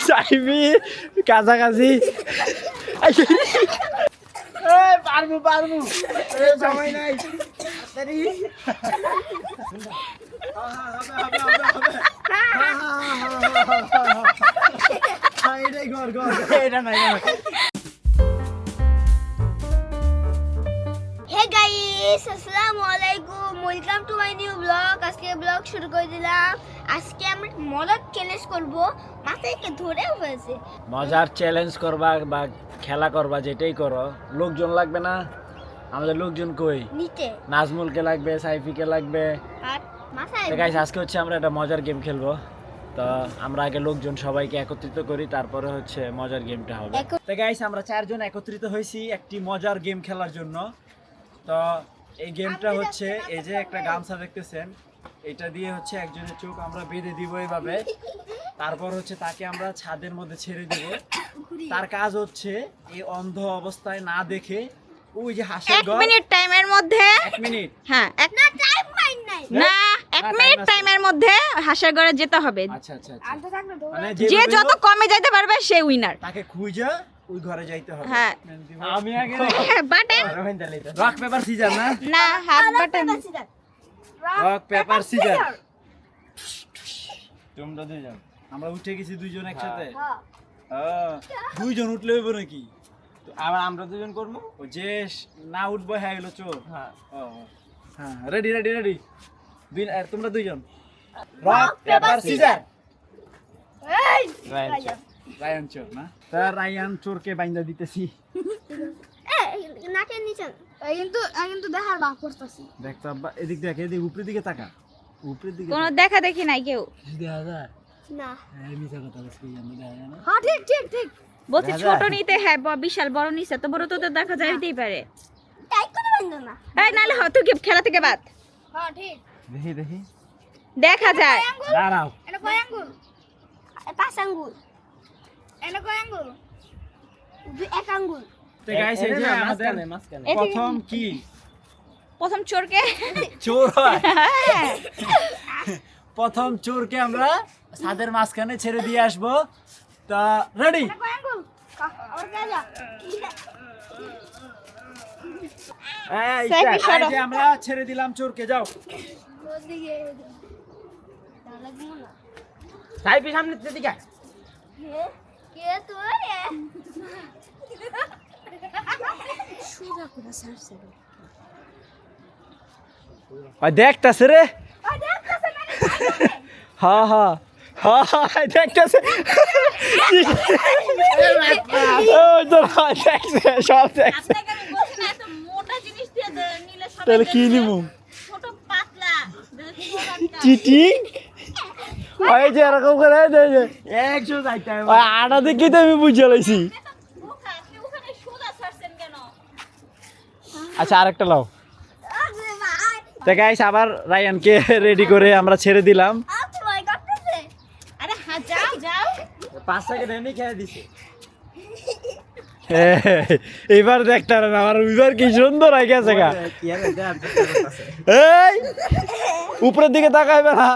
সাইবি কাছাকাছি পারবো পারবো সময় নাই Hey guys, আসসালামু আলাইকুম, welcome to my new blog. আজকে ব্লগ শুরু করে দিলাম। আজকে আমরা মজার চ্যালেঞ্জ করব। মাথায়কে ধরে ফেলছে। মজার চ্যালেঞ্জ করবা বা খেলা করবা, যেটাই করো, লোকজন লাগবে না? আমাদের লোকজন কই? নিচে নাজমুলকে লাগবে, সাইফিকে লাগবে। আর মাথায় তো গাইস, আজকে হচ্ছে আমরা একটা মজার গেম খেলবো। তো আমরা আগে লোকজন সবাইকে একত্রিত করি, তারপরে হচ্ছে মজার গেমটা হবে। তো গাইস, আমরা চারজন একত্রিত হয়েছি একটি মজার গেম খেলার জন্য। তো এই গেমটা হচ্ছে, এই যে একটা গামছা দেখতেছেন, এটা দিয়ে হচ্ছে একজনের চোখ আমরা বেঁধে দিব এইভাবে। তারপর হচ্ছে তাকে আমরা ছাদের মধ্যে ছেড়ে দিব। তার কাজ হচ্ছে এই অন্ধ অবস্থায় না দেখে ওই যে হাসির ঘর। 1 মিনিট টাইমের মধ্যে 1 মিনিট, হ্যাঁ না টাইম পাই নাই। না 1 মিনিট টাইমের মধ্যে হাসার ঘরে যেতে হবে। আচ্ছা আচ্ছা আচ্ছা, আনতে থাকলে তো মানে যে যেভাবে যত হোক কমে যাইতে পারবে সে উইনার। তাকে খুঁজে ওই ঘরে যাইতে হবে। হ্যাঁ। আমি আগে বাটন রক পেপার সিজার না, না হাত বাটন। Rock paper scissor. তোমরা দুইজন, আমরা উঠে গেছি দুইজন একসাথে। হ্যাঁ, দুইজন উঠলে হইব নাকি? আবার আমরা দুজন করবো। ও যে না উঠবো হ্যাঁ গেল চোর। হ্যাঁ, রেডি রেডি রেডি। তোমরা দুইজন রক পেপার সিজার। এই রায়ান চোর না? তা রায়ান চোরকে বাইন্দা দিতেছি। নাকের নিচে কিন্তু দেখার ভাব করতেছি। দেখ তো আব্বা, এদিক দেখ, এদিক উপরের দিকে তাকা, উপরের দিকে কোনো দেখা দেখি নাই কেউ। দেখা যায়। না হ্যাঁ, মিছা কথা বলছি, আমরা দেখা যায় না। হ্যাঁ ঠিক ঠিক ঠিক বলছি দেখা ছোট যায়। নিতে, হ্যাঁ বিশাল বড় নিছে তো বড় তো দেখা যাইতেই পারে। টাইট করে বাঁধো না। এই নালে হয়তো কি খেলা থেকে বাদ হ্যাঁ ঠিক। দেখি দেখি, দেখা যায়। দাঁড়াও। এটা কয় আঙ্গুল? 5 আঙ্গুল। এটা কয় আঙ্গুল? 1 আঙ্গুল। তো গাইস, এই যে আমাদের মাঝখানে প্রথম কি প্রথম চোরকে চোর হয়, হ্যাঁ। প্রথম চোরকে আমরা ছাদের মাঝখানে ছেড়ে দিয়ে আসবো। তা রেডি? এটা কয় আঙ্গুল? আর কে যা? সাইফি সরো। এই যে আমরা ছেড়ে দিলাম চোরকে, যাও। ওদিকে তাহলে দিও না। সাইফি সামনে দিকে কে তুই? সুদা করে সারছে। দেখতাছে রে। ও দেখতেছ না? হ্যাঁ হ্যাঁ হ্যাঁ হ্যাঁ, দেখতাছে। ওই তো দেখছে, সব দেখছে। আপনাকে আমি বলছি না এত মোটা জিনিস দিয়ে নিলে সবাই তাহলে কি নিমু? ছোট পাতলা চিটিং। ওই যে এরকম করে এই যে 100 যাইতে হবে। ওই আটা দেখি তো আমি বুঝে লাইছি। আপনি ওখানে সোজা ছাড়ছেন কেন? আচ্ছা, আরেকটা লাও। আরে ভাই তো গাইস, আবার রায়ানকে রেডি করে আমরা ছেড়ে দিলাম। আপনি ভাই করতেছে। আরে হ্যাঁ যাও যাও। 5 সেকেন্ড এমনি খেয়ে দিছে। এবার দেখতে না, আমার এবার কি সুন্দর হয়ে গেছে গা। কি আর এটা করতেছে। এই উপরের দিকে তাকাইবে না।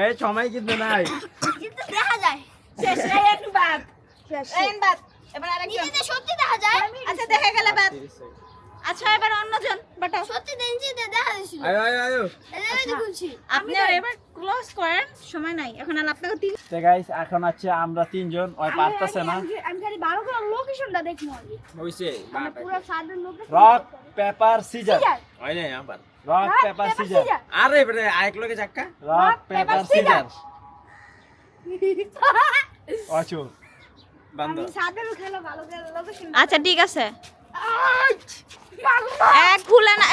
এই সময় কিন্তু নাই। কিন্তু দেখা যায়। শেষ রায়ন বাদ। শেষ। রায়ন বাদ। এবার আরেকজন। নিচে সত্যি দেখা যায়। আচ্ছা দেখা গেল বাদ। আচ্ছা এবার অন্যজন বাটাও। সত্যি নিচে দেখা যাচ্ছিল। আয়ো আয়ো আয়ো। এই দেখুছি। আপনি আর এবার ক্লোজ করেন, সময় নাই এখন। আর আপনাকে তো গাইস, এখন আছে আমরা তিনজন, ওই পারতেছে না। আমি খালি ভালো করে লোকেশনটা দেখবো আগে। হইছে মানে পুরো সাদের লোকেশন। Rock paper scissor. হয় নাই আবার। Rock paper scissor. আরে বেটা আরেক লোকে যাক্কা। Rock paper scissor. আচ্ছা, বান্দর। আমি সাদের খেলা ভালো করে লোকেশন। আচ্ছা ঠিক আছে। এক খুলে না,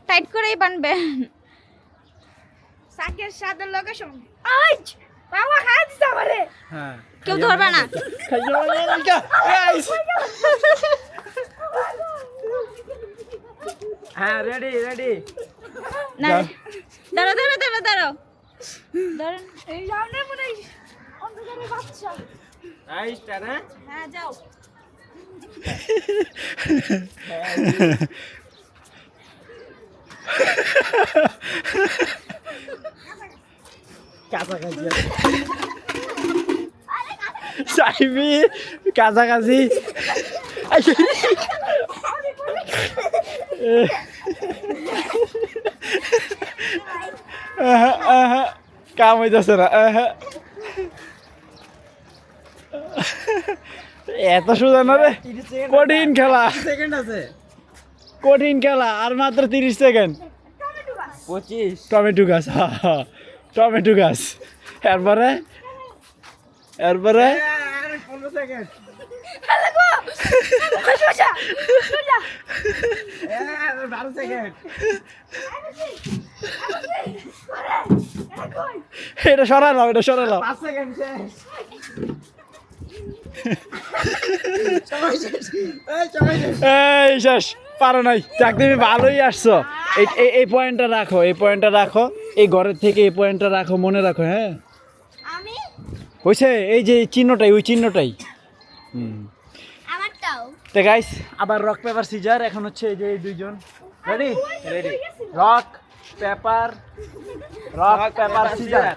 টাইট করেই বানবেন। সাকের সাদের লোকেশন। আইচ বাবা খাই দিছ আমারে। হ্যাঁ, কেউ ধরবে না। হ্যাঁ রেডি রেডি। না দাঁড়াও দাঁড়াও দাঁড়াও দাঁড়াও ধরেন। এই সামনে মনে হয় অন্ধকারে বাচ্চা। আইসটা না। হ্যাঁ যাও। কাছাকাছি সাইমি কাছাকাছি কাম হইতেছে না এত সোজা না রে কঠিন খেলা সেকেন্ড আছে কঠিন খেলা আর মাত্র 30 সেকেন্ড 25 টমেটো গাছ টমেটো গাছ এরপরে এরপরে আর 15 সেকেন্ড সোজা সোজা 12 সেকেন্ড এটা সরালাম এটা সরালাম 5 সেকেন্ড শেষ সময় শেষ সময় শেষ এই শেষ পারো নাই যাক তুমি ভালোই আসছো এই পয়েন্টটা রাখো এই পয়েন্টটা রাখো এই ঘরের থেকে এই পয়েন্টটা রাখো মনে রাখো হ্যাঁ আমি হয়েছে এই যে চিহ্নটাই ওই চিহ্নটাই আমারটাও তো গাইস আবার রক পেপার সিজার এখন হচ্ছে এই যে এই দুইজন ready ready rock paper scissor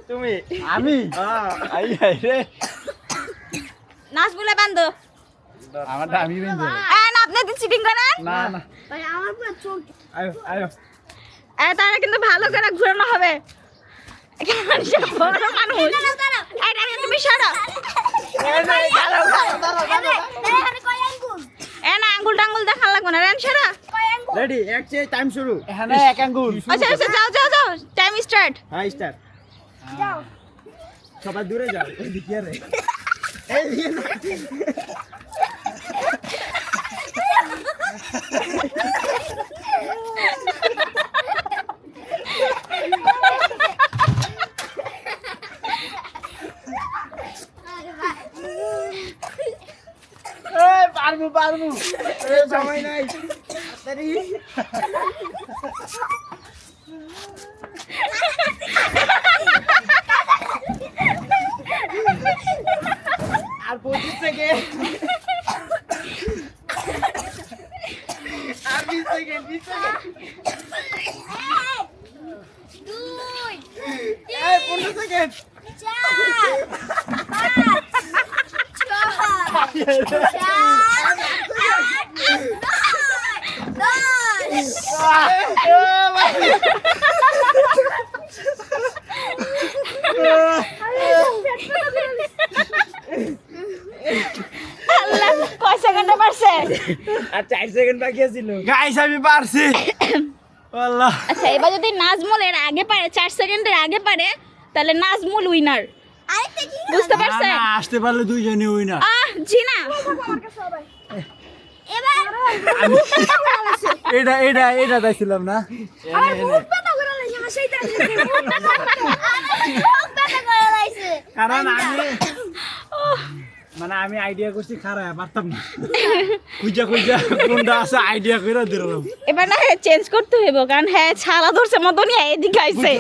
তুমি আমি আই আই রে নাচ বলে বান্ধব আমারটা আমি বেঁধে না আপনি তো চিটিং করেন না না ভাই আমার পুরো চোখ আয়ো আয়ো তারা কিন্তু ভালো করে ঘুরানো হবে এখানে সে বড় মানুষ দাঁড়াও এটা তুমি সরো এখানে কয় আঙ্গুল না আঙ্গুল টাঙ্গুল দেখা লাগবে না রেন সরো কয় আঙ্গুল রেডি এক চেয়ে টাইম শুরু এখানে এক আঙ্গুল আচ্ছা আচ্ছা যাও যাও যাও টাইম স্টার্ট হ্যাঁ স্টার্ট যাও সবাই দূরে যাও এদিকে রে এইদিকে না এই পারবো পারবো সময় নাই তাড়াতাড়ি আর 25 সেকেন্ড আর 20 সেকেন্ড 20 সেকেন্ড দুই এই 15 সেকেন্ড চার পাঁচ আল্লাহ কয় সেকেন্ডে পারছে আর 4 সেকেন্ড বাকি ছিল গাইস আমি পারছি আল্লাহ আচ্ছা এবার যদি নাজমুল এর আগে পারে 4 সেকেন্ডের আগে পারে তাহলে নাজমুল উইনার আরেকটা কি বুঝতে পারছেন না আসতে পারলে দুইজনই উইনার জিনা এবার এটা এটা এটা দেখছিলাম না আমার মুখ ব্যথা করে লাগছে আমার সেইটা মুখ ব্যথা করে লাগছে কারণ আমি মানে আমি আইডিয়া করছি খারাপ পারতাম না খুঁজা খুঁজা কোনটা আছে আইডিয়া করে দিলাম এবার না চেঞ্জ করতে হইব কারণ হ্যাঁ ছালা ধরছে মতনই এদিকে আইছে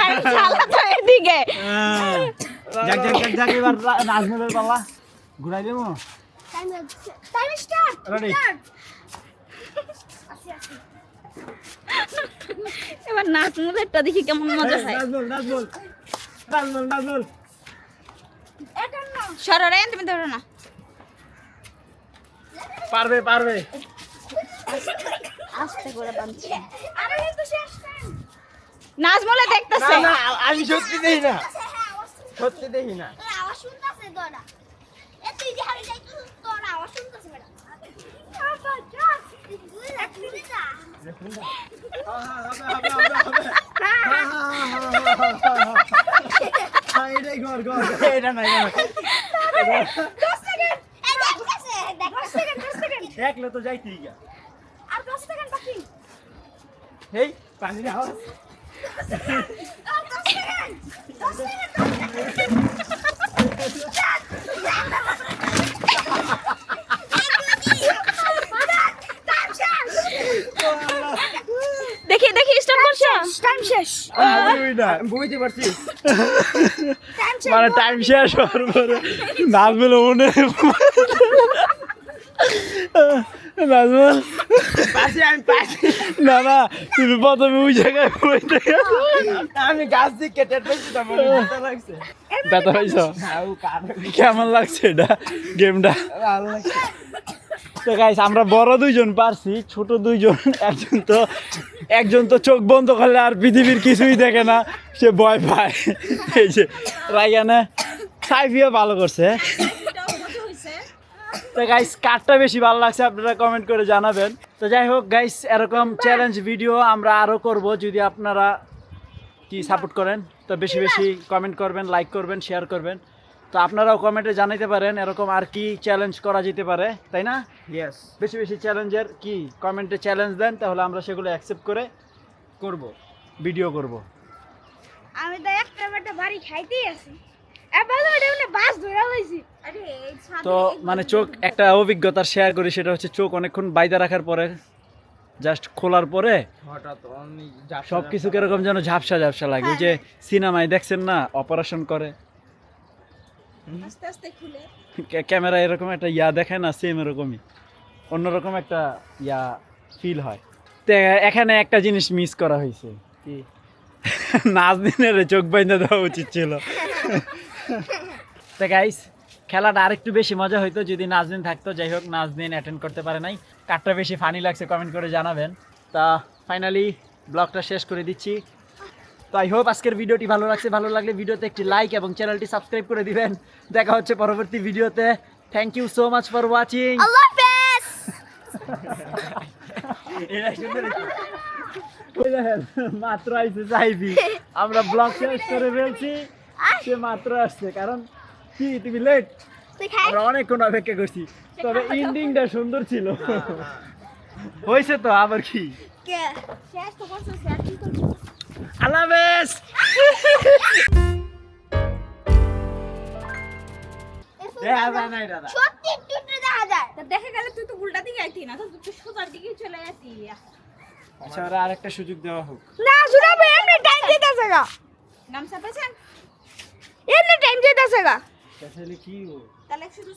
কারণ ছালা তো এদিকে যাক যাক যাক যাক এবার নাজমুলের পালা ঘুরাই দেবো টাইম স্টার্ট Ready? এবার নাজমুলেরটা দেখি কেমন মজা হয় নাজমুল নাজমুল নাজমুল নাজমুল এটা না সরো রে তুমি ধরো না পারবে পারবে আস্তে করে বাঁধছি আরে কিন্তু শেষ টাইম নাজমুলে না দেখতেছে না আমি সত্যি দেখি না আওয়াজ সত্যি দেখি না আওয়াজ শুনতাছে তোরা এ তুই যে হারিয়ে যাই তোরা আওয়াজ শুনতাছে ম্যাডাম এটাই ঘর ঘর এটা না দেখলে তো যাইতেই গা আর 10 সেকেন্ড বাকি এই পানির আওয়াজ 10 সেকেন্ড 10 সেকেন্ড দেখি দেখি স্টপ করছো টাইম শেষ বুঝতে পারছি টাইম শেষ মানে টাইম শেষ হওয়ার পরে নাজমুল মনে নাজমুল আমি পাইছি না না তুমি প্রথমে ওই জায়গায় পড়তে আমি গাছ দিয়ে কেটে পেয়েছি তো মনে ব্যথা লাগছে ব্যথা পাইছো হ্যাঁ ও কার কেমন লাগছে এটা গেমটা ভালো লাগছে তো গাইস আমরা বড় দুইজন পারছি ছোট দুইজন একজন তো চোখ বন্ধ করলে আর পৃথিবীর কিছুই দেখে না সে ভয় পায় এই যে রাইয়ানে সাইফিও ভালো করছে তো গাইস কারটা বেশি ভালো লাগছে আপনারা কমেন্ট করে জানাবেন তো যাই হোক গাইস এরকম চ্যালেঞ্জ ভিডিও আমরা আরো করব যদি আপনারা কি সাপোর্ট করেন তো বেশি বেশি কমেন্ট করবেন লাইক করবেন শেয়ার করবেন তো আপনারাও কমেন্টে জানাতে পারেন এরকম আর কি চ্যালেঞ্জ করা যেতে পারে তাই না ইয়েস বেশি বেশি চ্যালেঞ্জের কি কমেন্টে চ্যালেঞ্জ দেন তাহলে আমরা সেগুলো অ্যাকসেপ্ট করে করব ভিডিও করব আমি তো একটা বাড়ি খাইতেই আছি এবার ওটা বাস ধরে লইছি আরে তো মানে চোখ একটা অভিজ্ঞতা শেয়ার করি সেটা হচ্ছে চোখ অনেকক্ষণ বাইরে রাখার পরে জাস্ট খোলার পরে হঠাৎ আমি সব কিছু কিরকম যেন ঝাপসা ঝাপসা লাগে ওই যে সিনেমায় দেখছেন না অপারেশন করে আস্তে আস্তে খুলে ক্যামেরা এরকম একটা ইয়া দেখায় না সেম এরকমই অন্যরকম একটা ইয়া ফিল হয় তো এখানে একটা জিনিস মিস করা হয়েছে কি নাজদিনের চোখ বাইন্ধা দেওয়া উচিত ছিল তো গাইস খেলাটা আরেকটু বেশি মজা হইতো যদি নাজদিন থাকতো যাই হোক নাজদিন অ্যাটেন্ড করতে পারে নাই কারটা বেশি ফানি লাগছে কমেন্ট করে জানাবেন তা ফাইনালি ব্লগটা শেষ করে দিচ্ছি তো আই হোপ আজকের ভিডিওটি ভালো লাগছে ভালো লাগলে ভিডিওতে একটি লাইক এবং চ্যানেলটি সাবস্ক্রাইব করে দিবেন দেখা হচ্ছে পরবর্তী ভিডিওতে thank you so much for watching আল্লাহ হাফেজ মাত্র আইছে সাইবি আমরা ব্লগ শেষ করে ফেলছি সে মাত্র আসছে কারণ কি তুমি লেট তুই খাই আমরা অনেকক্ষণ অপেক্ষা করছি তবে এন্ডিংটা সুন্দর ছিল হয়েছে তো আবার কি কে শেষ তো করছিস শেষ কি করছিস আল্লাহ হাফেজ দেখা যায় না এটা সত্যি একটু একটু দেখা যায় তা দেখে গেলে তুই তো উল্টা দিকে আইতি না তুই সোজার দিকে চলে আইতি আচ্ছা ওরা আরেকটা সুযোগ দেওয়া হোক না জুড়াবে এমনি টাইম দিতেছে গা নাম সাপেছেন এমনি টাইম দিতেছে গা তাহলে কি তাহলে শুধু